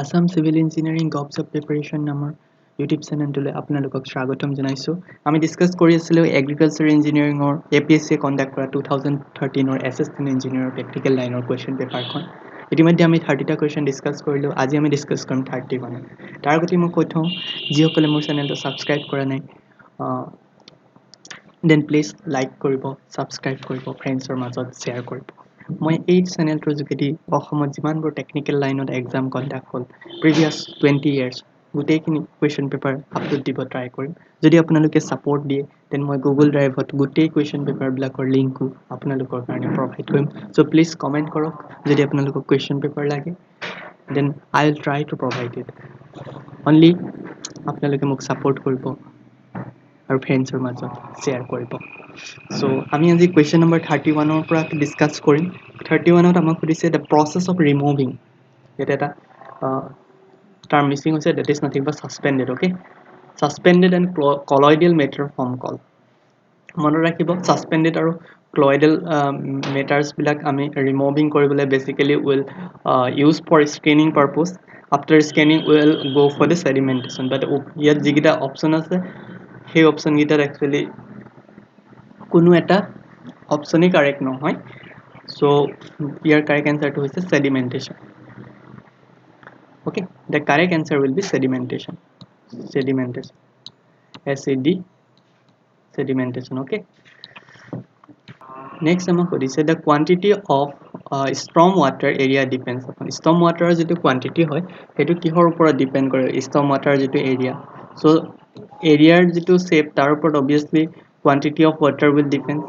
Assam civil engineering গভছ of preparation নামৰ YouTube চেনেলটোলৈ আপোনালোকক স্বাগতম জনাইছোঁ। আমি ডিছকাছ কৰি আছিলোঁ এগ্ৰিকালচাৰ ইঞ্জিনিয়াৰিঙৰ APSC কণ্ডাক্ট কৰা 2013 এছিষ্টেণ্ট ইঞ্জিনিয়াৰৰ প্ৰেক্টিকেল লাইনৰ কুৱেশ্যন পেপাৰখন। ইতিমধ্যে আমি 30টা কুৱেশ্যন ডিছকাছ কৰিলোঁ। আজি আমি ডিছকাছ কৰিম 31। তাৰ আগতে মই কৈ থওঁ, যিসকলে মোৰ চেনেলটো ছাবস্ক্ৰাইব কৰা নাই দেন প্লিজ লাইক কৰিব, ছাবস্ক্ৰাইব কৰিব, ফ্ৰেণ্ডছৰ মাজত শ্বেয়াৰ কৰিব। মই এই চেনেলটোৰ যোগেদি অসমত যিমানবোৰ টেকনিকেল লাইনত এক্সাম কণ্ডাক্ট হ'ল প্ৰিভিয়াছ 20 years গোটেইখিনি কুৱেশ্যন পেপাৰ আপলোড দিব ট্ৰাই কৰিম। যদি আপোনালোকে ছাপোৰ্ট দিয়ে দেন মই গুগল ড্ৰাইভত গোটেই কুৱেশ্যন পেপাৰবিলাকৰ লিংকো আপোনালোকৰ কাৰণে প্ৰভাইড কৰিম। চ' প্লিজ কমেণ্ট কৰক যদি আপোনালোকক কুৱেশ্যন পেপাৰ লাগে, then I will try to provide it. Only আপোনালোকে মোক ছাপোৰ্ট কৰিব আৰু ফ্ৰেণ্ডছৰ মাজত শ্বেয়াৰ কৰিব। চ' আমি আজি কুৱেশ্যন নম্বৰ 31ৰ পৰা ডিছকাছ কৰিম। 31ত আমাক সুধিছে দ্য প্ৰচেছ অফ ৰিমুভিং। ইয়াতে এটা টাৰ্ম মিছিং হৈছে, that is nothing but suspended. Okay, suspended and colloidal matter form call. মনত ৰাখিব, ছাছপেণ্ডেড আৰু ক্লয়ডেল মেটাৰ্ছবিলাক আমি ৰিমুভিং কৰিবলৈ basically will use for scanning purpose. After scanning will go' for the sedimentation. But ইয়াত যিকেইটা option আছে সেই অপশ্যনকেইটাত একচুৱেলি কোনো এটা অপশ্যনেই কাৰেক্ট নহয়। চ' ইয়াৰ কাৰেক্ট এনচাৰটো হৈছে ছেডিমেণ্টেশ্যন। Okay, the correct answer will be sedimentation. Sedimentation. SED, sedimentation. Okay. Next, we say the quantity of storm water area depends upon storm water. Jitu quantity hoy, hetu kihor upor depend kore storm water jitu area. So area jitu shape tar upor obviously quantity of water will depend.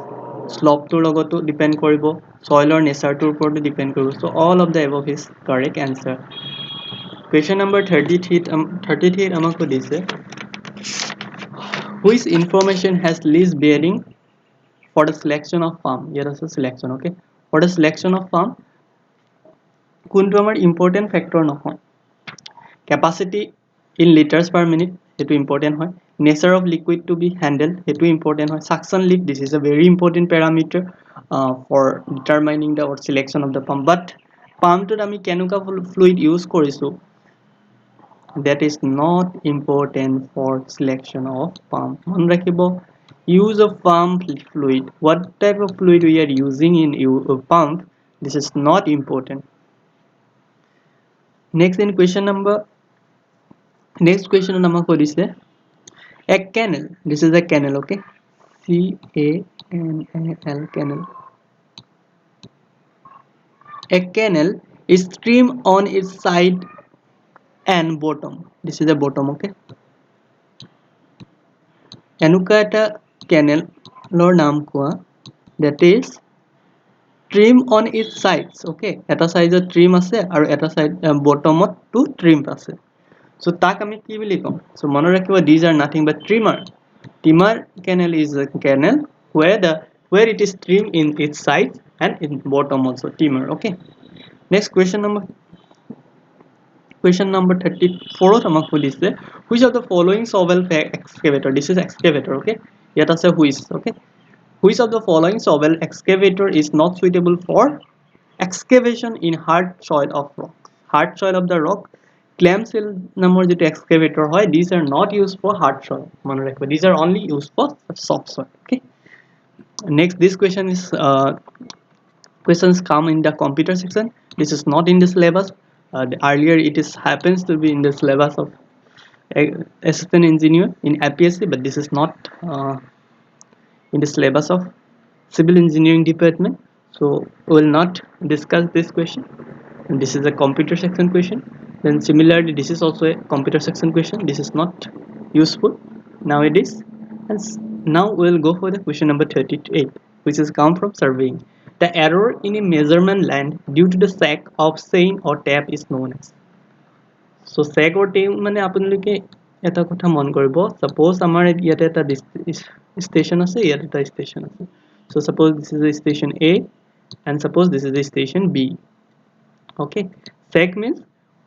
Slope to logoto depend koribo, soil or nature to upor depend koribo. So all of the above is correct answer. Question number 33 আমাক দিছে, which information has least bearing for the selection of farm? Here is a selection. Okay, for the selection of farm কোনটো আমাৰ important factor নহয়। Capacity in liters per minute, সেইটো important হয়। Nature of liquid to be handled, সেইটো important হয়। Suction lift, this is a very important parameter for determining the selection of the pump. But পাম্পটোত আমি কেনেকুৱা fluid use কৰিছো, that is not important for selection of pump. মন ৰাখিব, use of pump fluid, what type of fluid we are using in pump, this is not important. Next question number 4 is a canal. This is a canal. Okay, CANAL, canal. A canal is stream on its side and bottom. This is the bottom. Okay, এনেকুৱা এটা canal lor নাম কোৱা, that is trim on its sides. Okay, এটা সাইডত trim আছে আৰু এটা side বটমত two trim আছে। So তাক আমি কি বুলি কম? So মনত ৰাখিব, these are nothing but trimmer. Trimmer canal is a canal where it is trim in its sides and in bottom also trimmer. Okay, next question number 34 আমাক সুধিছে, which of the following shovel excavator? This is excavator. Okay, ইয়াত আছে which. Okay, which of the following shovel excavator is not suitable for excavation in hard soil of rock? Hard soil of the rock, clam shell number যেটো excavator হয়, these are not used for hard soil. মনে রাখবে, these are only used for soft soil. Okay, next, this question is questions come in the computer section. This is not in the syllabus. Earlier it is happens to be in the syllabus of assistant engineer in APSC, but this is not in the syllabus of civil engineering department, so we will not discuss this question. And this is a computer section question. Then similarly, this is also a computer section question. This is not useful nowadays. And now we will go for the question number 38, which is come from surveying. The error in a measurement line due to the sack of seine or tap is known as. So sack or tap মানে আপোনালোকে এটা কথা মন কৰিব, suppose আমাৰ ইয়াতে এটা station আছে, ইয়াতে এটা station আছে. So suppose this is a station A and suppose this is a station B. Okay, sack means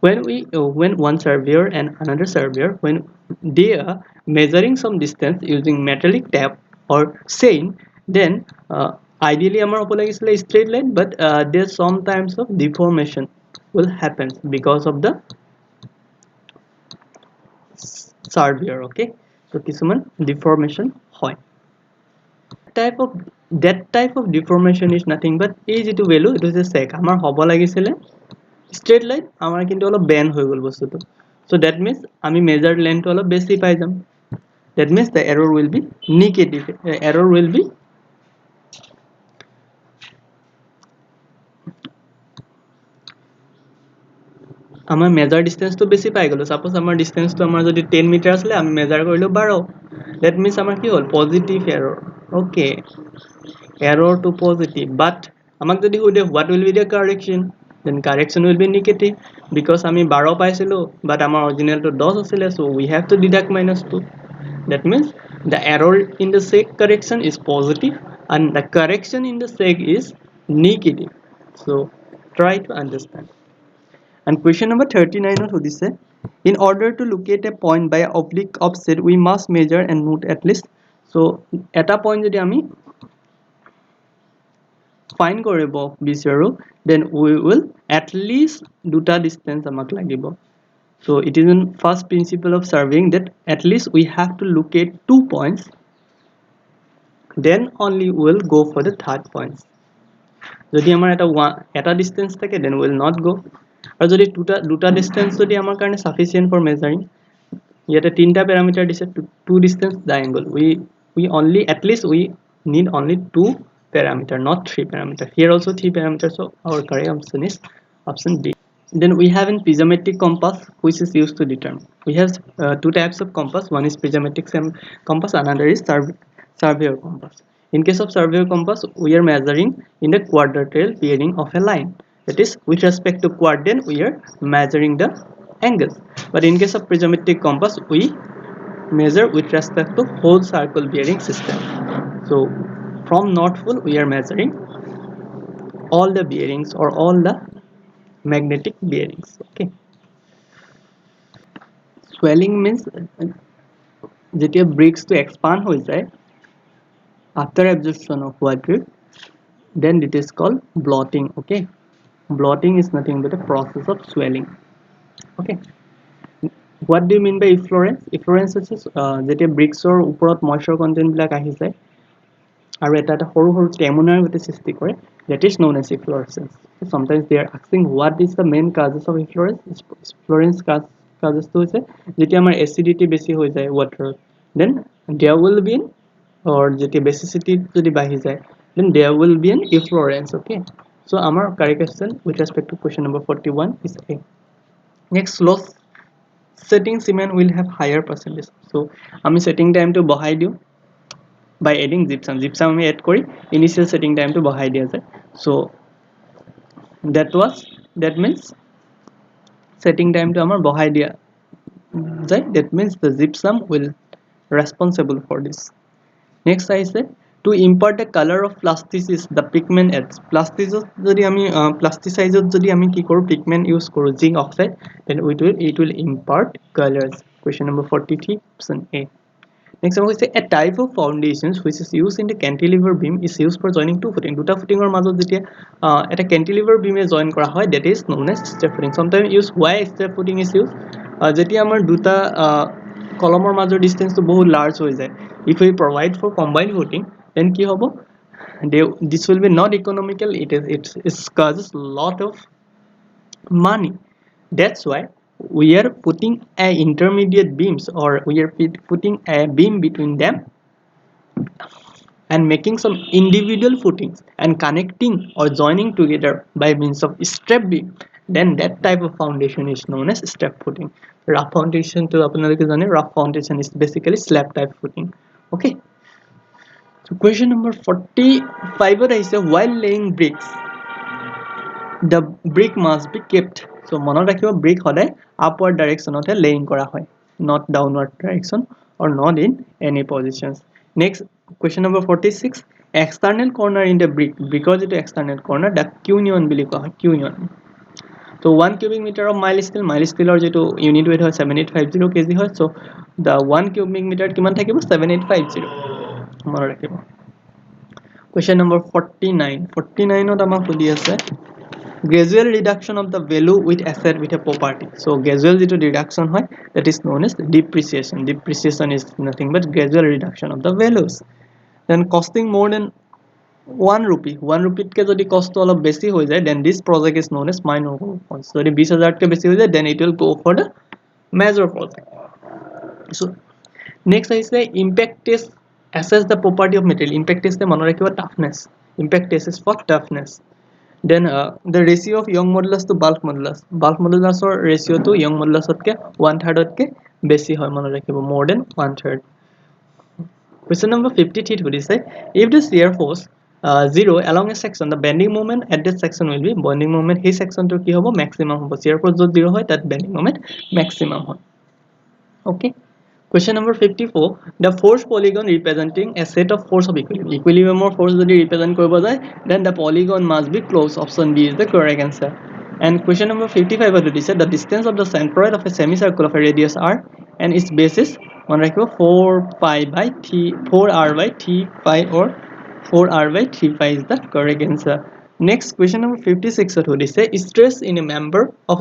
when one surveyor and another surveyor, when they are measuring some distance using metallic tape or seine, then ideally amar opo lagisile straight line, but there sometimes of deformation will happen because of the surveyor. Okay, so কিছুমান deformation হয়. That type of deformation is nothing but এই যেটো value it is a sec আমাৰ হ'ব লাগিছিলে straight line আমাৰ কিন্তু অলপ bend হৈ গল বস্তুটো, so that means আমি measured length অলপ বেছি পাই যাম, that means the error will be negative, error will be আমাৰ measure distance to বেছি পাই গলো, suppose আমাৰ distance to আমাৰ যদি 10 মিটাৰ আছিল আমি measure কৰিলো 12, that means আমাৰ কি হল positive error. Okay, error to positive, but আমাক যদি হুদে what will be the correction, then correction will be negative because আমি 12 পাইছিলো but আমাৰ original to 10 আছিল, so we have to deduct -2. That means the error in the sec correction is positive and the correction in the sec is negative. So try to understand. And question number 39 what this, in order to locate a point by oblique offset we must measure and note at least, so at a point jodi ami find koribo bicharu then we will at least duta distance amak lagibo. So it is in first principle of surveying that at least we have to locate 2 points, then only we will go for the third point. যদি আমাৰ এটা distance থাকে then we will not go, আৰু যদি দুটা distance যদি আমাৰ কাৰণে sufficient for measuring, ইয়াতে তিনটা parameter দিছে, two distance triangle, we only at least we need only 2 parameter not 3 parameter, here also 3 parameter, so our correct option is option D. Then we have in prismatic compass which is used to determine, we have two types of compass, one is prismatic compass, another is surveyor compass. In case of surveyor compass we are measuring in the quadrilateral bearing of a line, that is with respect to quadrant we are measuring the angles, but in case of prismatic compass we measure with respect to whole circle bearing system. So from north pole we are measuring all the bearings or all the magnetic bearings. Okay, swelling means যেতিয়া bricks to expand হৈ যায় after absorption of water, then it is called blotting. Okay, blotting is nothing but a process of swelling. Okay, what do you mean by efflorescence? Efflorescence is যেতিয়া bricks or ওপৰত moisture content বিলাক আহি যায় আৰু এটা সৰু সৰু টেমুনাৰ গতে সৃষ্টি কৰে, that is known as efflorescence. So sometimes they are asking what is the main causes of efflorescence. Efflorescence causes to hoise যেতিয়া আমাৰ acidity বেছি হৈ যায় water, then there will be or যেতিয়া basicity যদি বাঢ়ি যায় then there will be an efflorescence. Okay, so our correct question with respect to question number 41 is A. Next, slow setting cement will have higher percentage, so আমি setting time to বঢ়াই দিও by adding gypsum আমি add কৰি initial setting time to বঢ়াই দিয়া যায়, so that means setting time to আমাৰ বঢ়াই দিয়া যায়, that means the gypsum will responsible for this. Next I say to impart the color of plasticis the pigment adds, plasticis যদি আমি plasticize যদি আমি কি কৰো pigment use কৰো zinc oxide, then it will impart colors. Question number 43 option A. Next we say a type of foundations which is used in the cantilever beam is used for joining two footing, দুটা footing or মাজত যেতিয়া এটা cantilever beam এ join কৰা হয় that is known as step footing. Sometimes use why step footing is used যেতিয়া আমাৰ দুটা কলমৰ মাজৰ distance to বহুত large হৈ যায়, if we provide for combined footing then কি হ'ব, this will be not economical, it causes lot of money. That's why we are putting a intermediate beams or we are putting a beam between them and making some individual footings and connecting or joining together by means of step beam, then that type of foundation is known as step footing. Rough foundation to আপোনালোকে জানে rough foundation is basically slab type footing. Okay, so question number 45 is while laying bricks the brick must be kept, so মনত ৰাখিব brick সদায় upward direction তে laying কৰা হয়, not downward direction or not in any positions. Next question number 46, external corner in the brick, because it is external corner the cunion বুলি কোৱা হয়, cunion. So 1 cubic meter of mild steel or যেটো unit weight হয় 7850 kg হয়, so the 1 cubic meter কিমান থাকিব 7850 মনত ৰাখিব. Question number 49 ত আমাক সুধি আছে gradual reduction of the value with asset with a property. So gradual যেটো reduction হয়, that is known as depreciation. Depreciation is nothing but gradual reduction of the values. Then costing more than 1 rupee, 1 rupee কে যদি কষ্ট অলপ বেশি হৈ যায়, then this project is known as minor project. যদি 20,000 কে বেশি হৈ যায়, then it will go for the major project. So next I say impact test assess the property of material. Impact test তে মনত ৰাখিব toughness. Impact test is for toughness. Then the ratio of young modulus to bulk modulus. Bulk modulus or ratio to young modulus otke 1/3 otke besi hoy mone rakhibo, more than 1/3. Question number 53 would say if the shear force 0 along a section, the bending moment at that section will be bending moment he section to ki hobo maximum hobo. Shear force jod 0 hoy that bending moment maximum hoy. Okay. Question number 54, the force polygon representing a set of force of equilibrium. Equilibrium or force jodi represent koribo jay, then the polygon must be closed. Option B is the correct answer. And question number 55 would say the distance of the centroid of a semicircle of a radius r and its basis on rakhibo 4r by t pi or 4r by 3 pi is the correct answer. Next question number 56 would say stress in a member of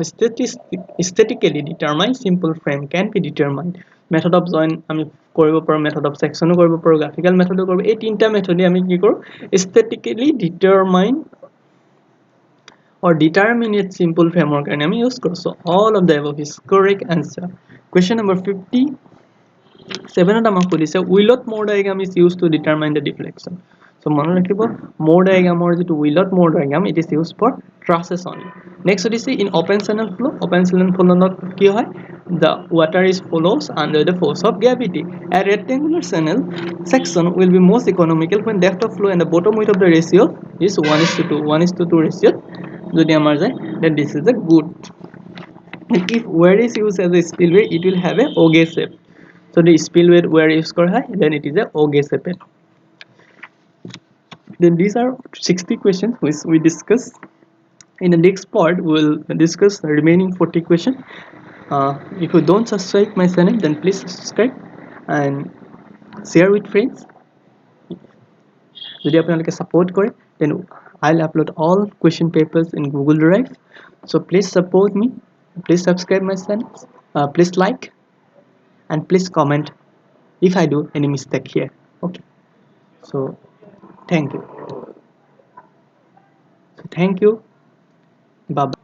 statically determined simple frame can be determined. Method of join আমি কৰিব পাৰো, method of section ও কৰিব পাৰো, graphical method ও কৰিব। এই তিনটা মেথডে আমি কি কৰো, statically determined or determinate simple framework কাৰণে আমি ইউজ কৰো। So all of the above is correct answer. Question number 57 ত আমাক সুধিছে Willot Moore diagram is used to determine the deflection. So মনত ৰাখিব Moore diagram or যেটো Willot Moore diagram, it is used for trusses only. Next what is in open channel flow. Open channel flow not কি হয়, the water is flows under the force of gravity. A rectangular channel section will be most economical when depth of flow and the bottom width of the ratio is 1:2 1:2 ratio যদি আমাৰ যায়, then this is a good. And if where is used as a spillway, it will have a ogee shape. So the spillway where use kora hai, then it is a ogee shape. Then these are 60 questions which we discuss. In the next part we will discuss the remaining 40 questions. If you don't subscribe my channel, then please subscribe and share with friends. যদি আপোনালোকে support কৰে, then I'll upload all question papers in Google Drive. So please support me, please subscribe my channel, please like and please comment if I do any mistake here. Okay, so thank you. Bye bye.